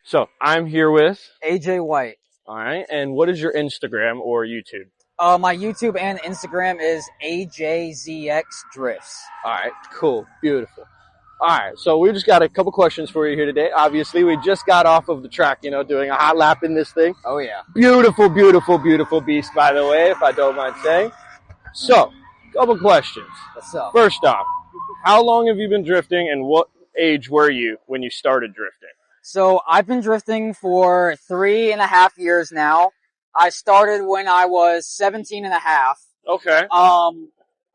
So I'm here with AJ White. All right. And what is your Instagram or YouTube? My YouTube and Instagram is AJZX Drifts. All right. Cool. Beautiful. All right. So we just got a couple questions for you here today. Obviously, we just got off of the track, you know, doing a hot lap in this thing. Oh, yeah. Beautiful, beautiful, beautiful beast, by the way, if I don't mind saying. So, couple questions. What's up? First off, how long have you been drifting and what age were you when you started drifting? So I've been drifting for 3.5 years now. I started when I was 17 and a half. Okay.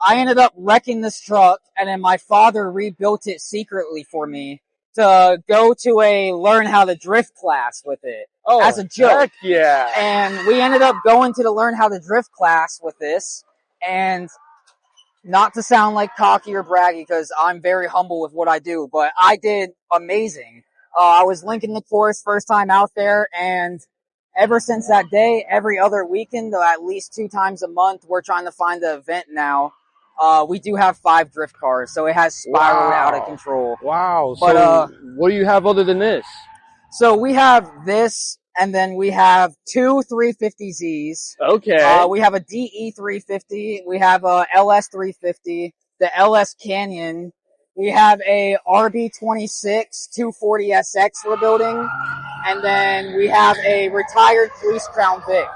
I ended up wrecking this truck, and then my father rebuilt it secretly for me to go to a learn how to drift class with it as a joke. Heck yeah. And we ended up going to the learn how to drift class with this, and not to sound like cocky or braggy, because I'm very humble with what I do, but I did amazing. I was linking the course first time out there, and ever since that day, every other weekend, at least 2 times a month, we're trying to find an event now. We do have 5 drift cars, so it has spiraled out of control. Wow. But, so what do you have other than this? So we have this, and then we have 2 350Zs. Okay. We have a DE 350. We have a LS 350, the LS Canyon. We have a RB26 240SX we're building, and then we have a retired Police Crown Vic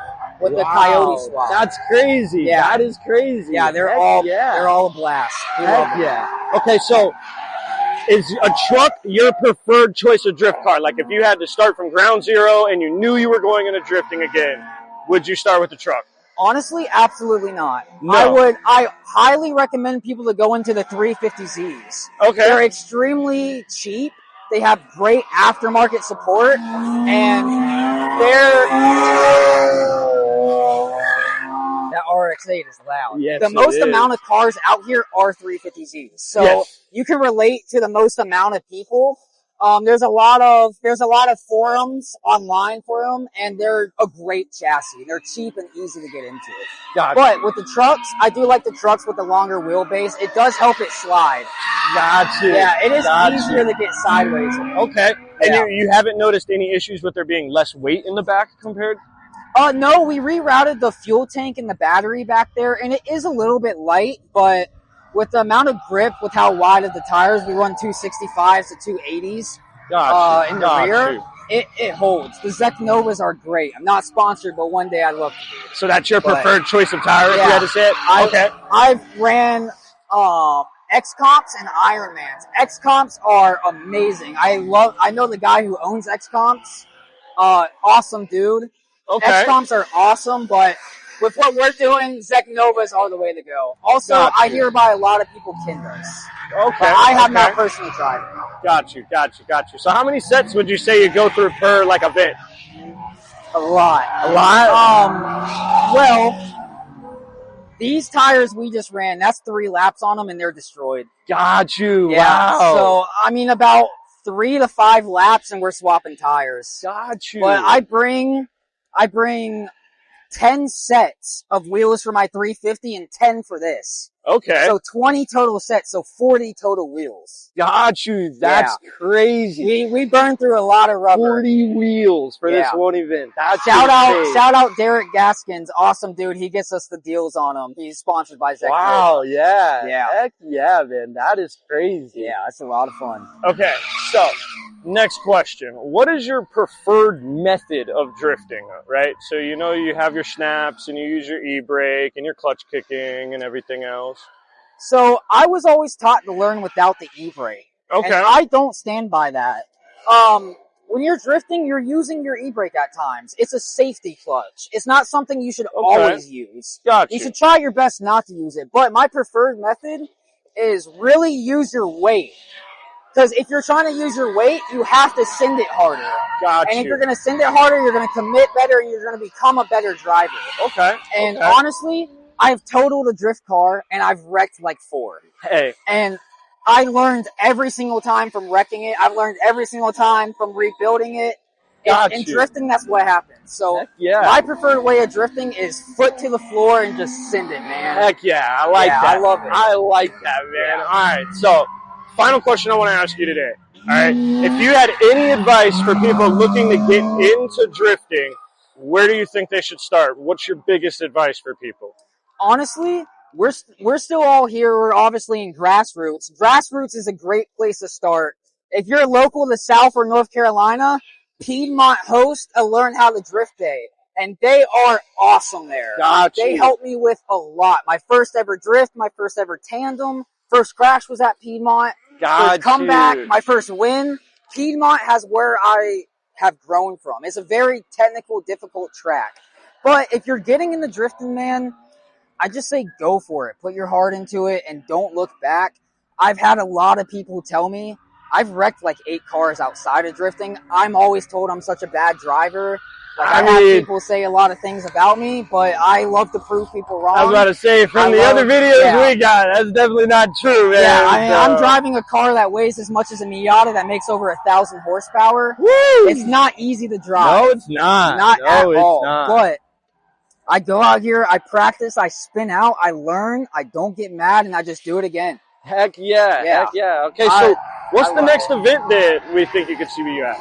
with the Coyote swap. That's crazy. Yeah. That is crazy. Yeah, they're all a blast. Heck yeah. Okay, so is a truck your preferred choice of drift car? Like if you had to start from ground zero and you knew you were going into drifting again, would you start with the truck? Honestly, absolutely not. No. I highly recommend people to go into the 350Zs. Okay. They're extremely cheap. They have great aftermarket support, and that RX-8 is loud. Yes, the most amount of cars out here are 350Zs. So you can relate to the most amount of people. There's a lot of forums online for them, and they're a great chassis. They're cheap and easy to get into. Gotcha. But with the trucks, I do like the trucks with the longer wheelbase. It does help it slide. Gotcha. Yeah, it is easier to get sideways. Okay. And you haven't noticed any issues with there being less weight in the back compared? No, we rerouted the fuel tank and the battery back there, and it is a little bit light, but with the amount of grip, with how wide of the tires, we run 265s to 280s in the rear. It holds. The Zek Novas are great. I'm not sponsored, but one day I'd love to be. So that's your preferred choice of tire, if you had to say it? I've ran X-Comps and Ironmans. X-Comps are amazing. I know the guy who owns X-Comps. Awesome dude. Okay. X-Comps are awesome, but with what we're doing, Zek Novas are the way to go. Also, I hear by a lot of people Kinders. Okay. I have not personally tried it. Got you. So how many sets would you say you go through per, like, event? A lot. A lot? Well, these tires we just ran, that's 3 laps on them, and they're destroyed. Got you. Yeah. Wow. So, I mean, about 3 to 5 laps, and we're swapping tires. Got you. But I bring 10 sets of wheels for my 350 and 10 for this. Okay. So 20 total sets, so 40 total wheels. Got you. That's crazy. We burned through a lot of rubber. 40 wheels for this one event. That's shout out Derek Gaskins. Awesome dude. He gets us the deals on them. He's sponsored by Zek. Wow, yeah. Yeah. Heck yeah, man. That is crazy. Yeah, that's a lot of fun. Okay, so next question. What is your preferred method of drifting, right? So you know you have your snaps and you use your e-brake and your clutch kicking and everything else. So I was always taught to learn without the e-brake. Okay. And I don't stand by that. When you're drifting, you're using your e-brake at times. It's a safety clutch. It's not something you should always use. Gotcha. You should try your best not to use it. But my preferred method is really use your weight. Because if you're trying to use your weight, you have to send it harder. Gotcha. And if you're going to send it harder, you're going to commit better and you're going to become a better driver. Okay. And honestly, I've totaled a drift car and I've wrecked like 4. Hey. And I learned every single time from wrecking it. I've learned every single time from rebuilding it. In drifting, that's what happens. So Heck yeah. my preferred way of drifting is foot to the floor and just send it, man. Heck yeah, I like that. I love it. I like that, man. Yeah. All right, so final question I want to ask you today. All right, if you had any advice for people looking to get into drifting, where do you think they should start? What's your biggest advice for people? Honestly, we're still all here. We're obviously in Grassroots. Grassroots is a great place to start. If you're local to South or North Carolina, Piedmont hosts a Learn How to Drift Day, and they are awesome there. They helped me with a lot. My first ever drift, my first ever tandem, first crash was at Piedmont. First comeback, my first win. Piedmont has where I have grown from. It's a very technical, difficult track. But if you're getting into drifting, man, I just say go for it. Put your heart into it and don't look back. I've had a lot of people tell me, I've wrecked like 8 cars outside of drifting. I'm always told I'm such a bad driver. Like, I have people say a lot of things about me, but I love to prove people wrong. I was about to say, from the other videos we got, that's definitely not true, man. Yeah, I mean, I'm driving a car that weighs as much as a Miata that makes over 1,000 horsepower. Woo! It's not easy to drive. No, it's not. Not at all. Not. But I go out here, I practice, I spin out, I learn, I don't get mad, and I just do it again. Heck yeah. Heck yeah. Okay, so what's the next event that we think you could see you at?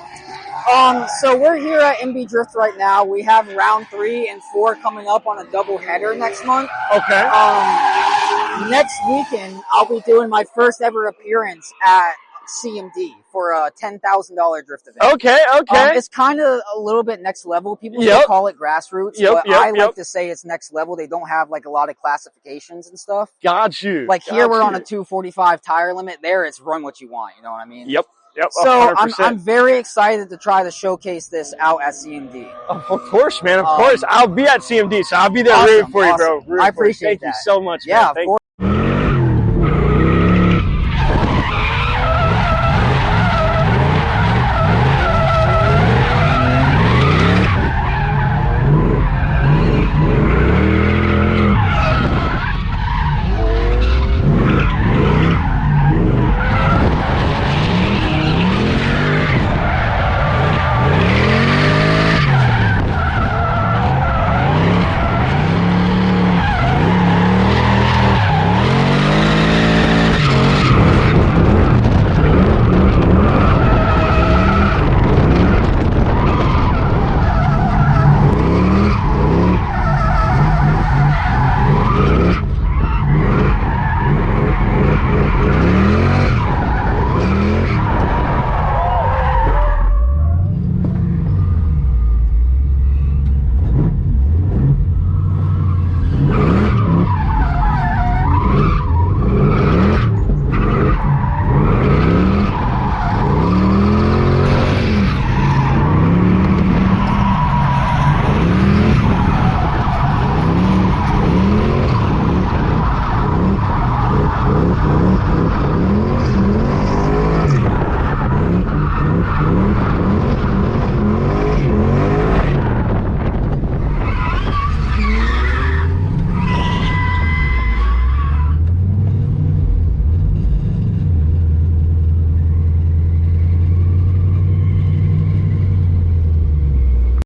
So we're here at MBDrift right now. We have round 3 and 4 coming up on a double header next month. Okay. Next weekend, I'll be doing my first ever appearance at CMD for a $10,000 drift event. Okay. It's kind of a little bit next level. People still call it Grassroots, but I like to say it's next level. They don't have like a lot of classifications and stuff. Got you. Like here, we're on a 245 tire limit. There, it's run what you want. You know what I mean? Yep. So I'm very excited to try to showcase this out at CMD. Of course, man. Of course. I'll be at CMD, so I'll be there rooting for you, bro. I appreciate that. Thank you so much, man. Yeah, of course.